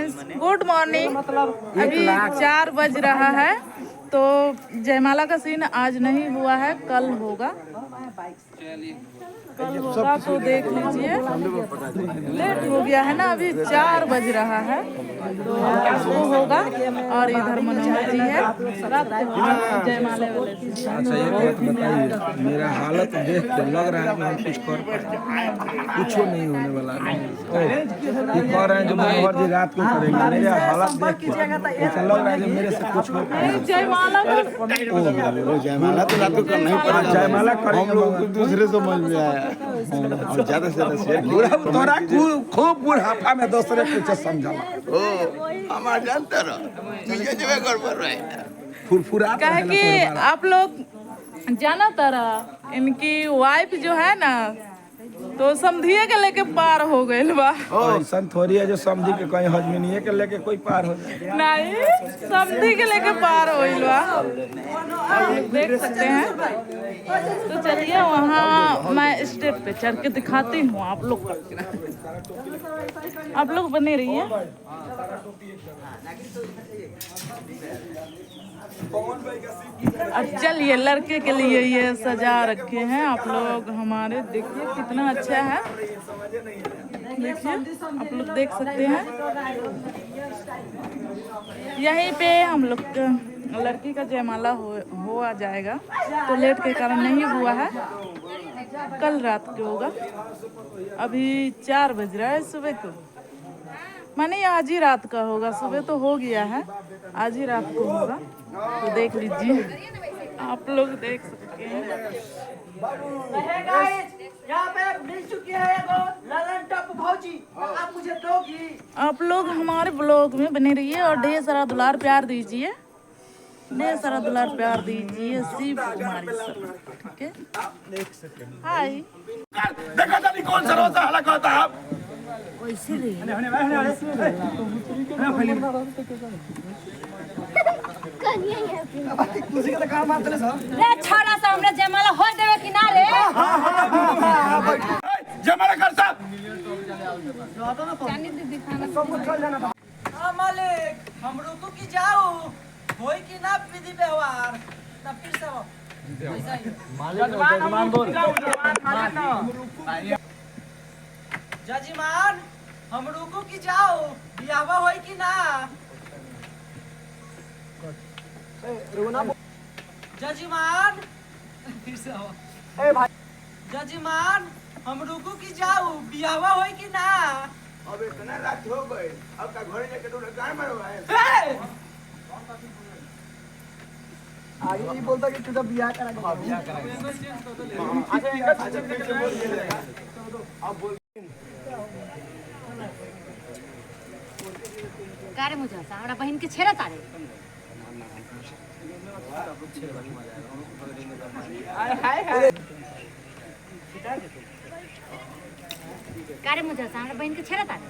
Friends, good morning. अभी 4 बज रहा है, तो जयमाला का सीन आज नहीं हुआ है, कल होगा। तो देख लीजिए, लेट हो गया है ना, अभी 4 बज रहा है, तो वो होगा। और इधर मनोहर जी है, जयमाला वाले। अच्छा, एक बात बताइए, मेरा हालत देख के लग रहा है कि हम कुछ कर पाएंगे, कुछ नहीं होने वाला है। ये कह रहे हैं जो मनोहर जी रात को करेंगे, मेरे हालत देख के ऐसा लग रहा है कि मेरे से कुछ हो पाएगा। जयमाला जयमाला तो रात को करना ही पड़ेगा। जयमाला हम लोग को दूसरे समझ में आया और ज्यादा से ज्यादा शेयर तोरा खूब बुढ़ापा में दूसरे कुछ समझा ओ हमार जानता रह तुझे जबे गड़बड़ रहे फुरफुरा कहे कि आप लोग जाना तरह इनकी वाइफ जो है ना, तो समधिए के लेके पार हो गई बा। ऐसा थोड़ी है जो समझी के कहीं हजमिनिए के लेके कोई पार हो जाए। नहीं, समधी के लेके पार हो गई बा, आप लोग देख सकते हैं। तो चलिए वहाँ मैं स्टेज पे चढ़ के दिखाती हूँ आप लोग को। आप लोग बने रहिए। अब चलिए, लड़के के लिए ये सजा रखे हैं आप लोग हमारे, देखिए कितना अच्छा है। देखिए आप लोग देख सकते हैं, यहीं पे हम लोग लड़की का जयमाला हो आ जाएगा, तो लेट के कारण नहीं हुआ है, कल रात को होगा। अभी 4 बज रहा है सुबह को, माने आज ही रात का होगा, सुबह तो हो गया है, आज ही रात को होगा। तो देख लीजिए, आप लोग देख सकते हैं। यहाँ पे मिल चुकी है एगो ललन टॉप भौजी, आप मुझे दोगी? आप लोग हमारे ब्लॉग में बने रहिए और ढेर सारा दुलार प्यार दीजिए, ढेर सारा दुलार प्यार दीजिए शिव कुमारी सर, ठीक है। हाय, देखा जानी कौन सा रोजा हला कहता है आप रे छोरा सा हमरे जयमाला हो देवे कि ना रे? जयमाला कर साहब। हाँ मालिक, हम रुकू की जाऊ, होई कि ना विधि व्यवहार, तब फिर से हो। जजमान, हम रुकू की जाऊ, बियाहवा होई कि ना? जजमान, फिर से हो। जजमान, हम रुकू की जाऊ, बियाहवा होई कि ना? अब इतना रात हो गई, अब का घर जाके तो गाय मरवाए आगे नहीं बोलता कि तुझे बियाह करा बियाह कारे मुझे सा हमरा बहन के छेड़ा तारे। कारे मुझे सा हमरा बहन के छेड़ा तारे।